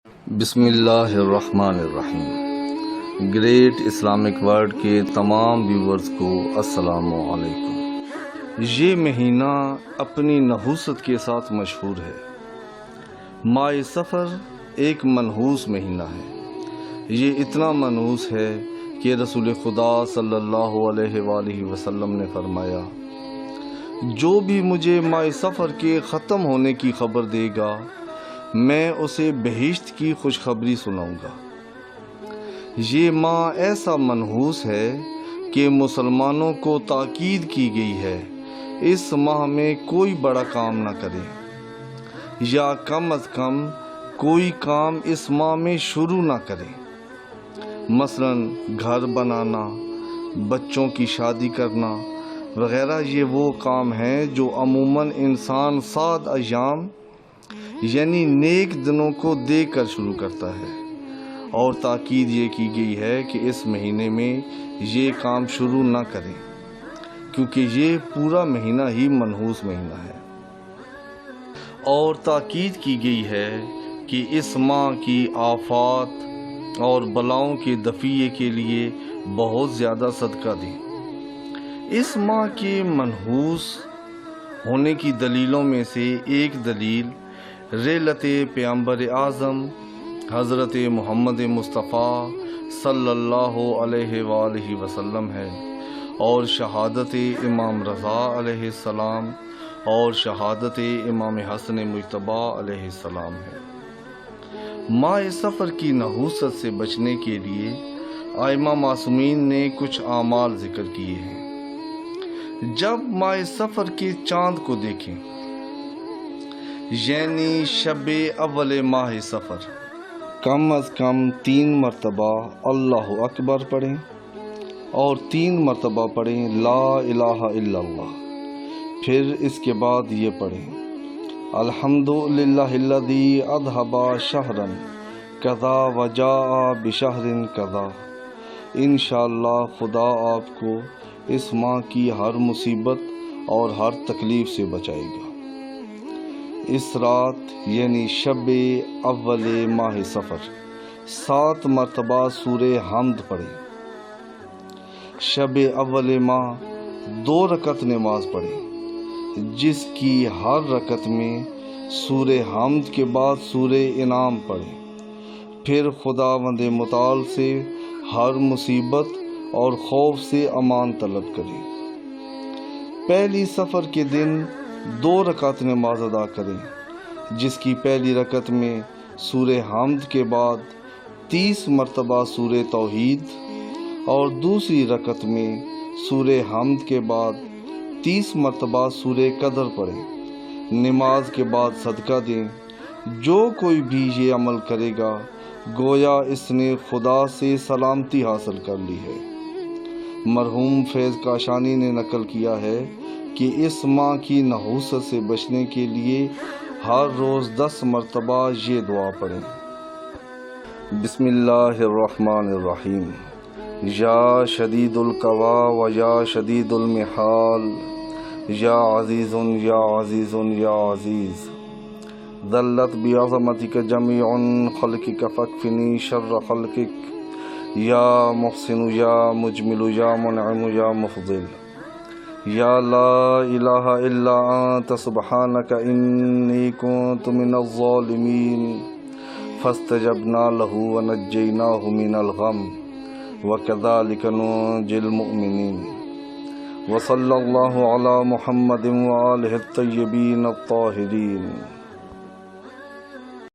بسم اللہ الرحمن الرحیم۔ گریٹ اسلامک ورلڈ کے تمام ویورز کو السلام علیکم۔ یہ مہینہ اپنی نحوست کے ساتھ مشہور ہے۔ ماہ صفر ایک منحوس مہینہ ہے۔ یہ اتنا منحوس ہے کہ رسول خدا صلی اللہ علیہ وآلہ وسلم نے فرمایا، جو بھی مجھے ماہ صفر کے ختم ہونے کی خبر دے گا میں اسے بہشت کی خوشخبری سناؤں گا۔ یہ ماہ ایسا منحوس ہے کہ مسلمانوں کو تاکید کی گئی ہے اس ماہ میں کوئی بڑا کام نہ کرے، یا کم از کم کوئی کام اس ماہ میں شروع نہ کرے۔ مثلا گھر بنانا، بچوں کی شادی کرنا وغیرہ یہ وہ کام ہیں جو عموماً انسان 7 ایام یعنی نیک دنوں کو دیکھ کر شروع کرتا ہے، اور تاکید یہ کی گئی ہے کہ اس مہینے میں یہ کام شروع نہ کریں، کیونکہ یہ پورا مہینہ ہی منحوس مہینہ ہے۔ اور تاکید کی گئی ہے کہ اس ماہ کی آفات اور بلاؤں کے دفعے کے لیے بہت زیادہ صدقہ دیں۔ اس ماہ کے منحوس ہونے کی دلیلوں میں سے ایک دلیل رحلت پیغمبر اعظم حضرت محمد مصطفیٰ صلی اللہ علیہ وآلہ وسلم ہے، اور شہادت امام رضا علیہ السلام اور شہادت امام حسن مجتبیٰ علیہ السلام ہے۔ ماہ صفر کی نحوست سے بچنے کے لیے ائمہ معصومین نے کچھ اعمال ذکر کیے ہیں۔ جب ماہ صفر کے چاند کو دیکھیں، یعنی شب اول ماہ صفر، کم از کم 3 مرتبہ اللہ اکبر پڑھیں اور 3 مرتبہ پڑھیں لا الہ الا اللہ۔ پھر اس کے بعد یہ پڑھیں الحمدللہ الذی اذھب شہرا کذا وجاء بشہر کذا۔ انشاءاللہ خدا آپ کو اس ماہ کی ہر مصیبت اور ہر تکلیف سے بچائے گا۔ اس رات یعنی شب اول ماہ صفر 7 مرتبہ سورہ حمد پڑھیں۔ شب اول ماہ 2 رکعت نماز پڑھیں، جس کی ہر رکعت میں سورہ حمد کے بعد سورہ انعام پڑھیں۔ پھر خداوند متعال سے ہر مصیبت اور خوف سے امان طلب کریں۔ پہلی صفر کے دن 2 رکعت نماز ادا کریں، جس کی پہلی رکعت میں سورہ حمد کے بعد 30 مرتبہ سورہ توحید اور دوسری رکعت میں سورہ حمد کے بعد 30 مرتبہ سورہ قدر پڑھیں۔ نماز کے بعد صدقہ دیں۔ جو کوئی بھی یہ عمل کرے گا گویا اس نے خدا سے سلامتی حاصل کر لی ہے۔ مرحوم فیض کاشانی نے نقل کیا ہے کہ اس ماہ کی نحوست سے بچنے کے لیے ہر روز 10 مرتبہ یہ دعا پڑھیں۔ بسم اللہ الرحمن الرحیم۔ یا شدید القوا و یا شدید المحال، یا عزیز یا عزیز یا عزیز، ذلت بعظمتک جمیع خلقک فاکفنی شر خلقک، یا محسن یا مجمل یا منعم یا مفضل، یا لا الہ الا انت سبحانک انی کنت من الظالمین، فاستجبنا لہ ونجیناہ من الغم وکذالک ننجی المؤمنین۔ وصلی اللہ علی محمد وآلہ الطیبین الطاہرین۔